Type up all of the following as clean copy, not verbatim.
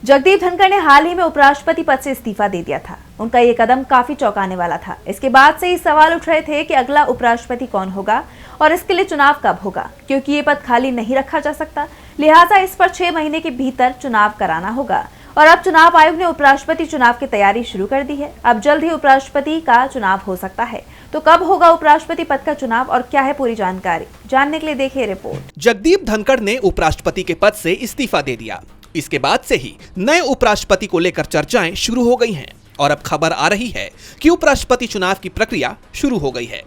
जगदीप धनखड़ ने हाल ही में उपराष्ट्रपति पद से इस्तीफा दे दिया था। उनका ये कदम काफी चौंकाने वाला था। इसके बाद से ही सवाल उठ रहे थे कि अगला उपराष्ट्रपति कौन होगा और इसके लिए चुनाव कब होगा, क्योंकि ये पद खाली नहीं रखा जा सकता। लिहाजा इस पर 6 महीने के भीतर चुनाव कराना होगा। और अब चुनाव आयोग ने उपराष्ट्रपति चुनाव की तैयारी शुरू कर दी है। अब जल्द ही उपराष्ट्रपति का चुनाव हो सकता है। तो कब होगा उपराष्ट्रपति पद का चुनाव और क्या है पूरी जानकारी, जानने के लिए देखिए रिपोर्ट। जगदीप धनखड़ ने उपराष्ट्रपति के पद से इस्तीफा दे दिया। इसके बाद से ही नए उपराष्ट्रपति को लेकर चर्चाएं शुरू हो गई हैं और अब खबर आ रही है कि उपराष्ट्रपति चुनाव की प्रक्रिया शुरू हो गई है।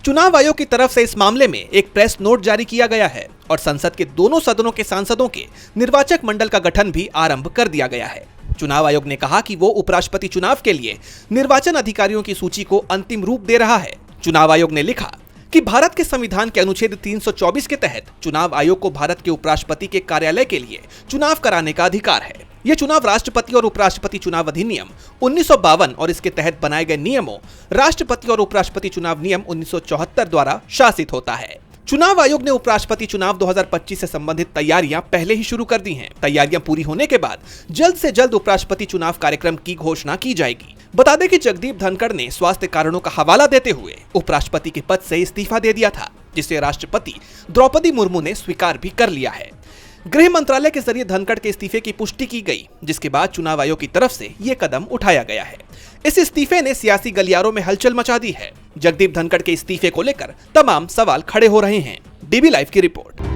चुनाव आयोग की तरफ से इस मामले में एक प्रेस नोट जारी किया गया है और संसद के दोनों सदनों के सांसदों के निर्वाचक मंडल का गठन भी आरंभ कर दिया गया है। चुनाव आयोग ने कहा कि वो उपराष्ट्रपति चुनाव के लिए निर्वाचन अधिकारियों की सूची को अंतिम रूप दे रहा है। चुनाव आयोग ने लिखा कि भारत के संविधान के अनुच्छेद 324 के तहत चुनाव आयोग को भारत के उपराष्ट्रपति के कार्यालय के लिए चुनाव कराने का अधिकार है। यह चुनाव राष्ट्रपति और उपराष्ट्रपति चुनाव अधिनियम 1952 और इसके तहत बनाए गए नियमों राष्ट्रपति और उपराष्ट्रपति चुनाव नियम 1974 द्वारा शासित होता है। चुनाव आयोग ने उपराष्ट्रपति चुनाव 2025 से संबंधित तैयारियां पहले ही शुरू कर दी हैं। तैयारियां पूरी होने के बाद जल्द से जल्द उपराष्ट्रपति चुनाव कार्यक्रम की घोषणा की जाएगी। बता दें कि जगदीप धनखड़ ने स्वास्थ्य कारणों का हवाला देते हुए उपराष्ट्रपति के पद से इस्तीफा दे दिया था, जिसे राष्ट्रपति द्रौपदी मुर्मू ने स्वीकार भी कर लिया है। गृह मंत्रालय के जरिए धनखड़ के इस्तीफे की पुष्टि की गई, जिसके बाद चुनाव आयोग की तरफ से ये कदम उठाया गया है। इस इस्तीफे ने सियासी गलियारों में हलचल मचा दी है। जगदीप धनखड़ के इस्तीफे को लेकर तमाम सवाल खड़े हो रहे हैं। डीबी लाइव की रिपोर्ट।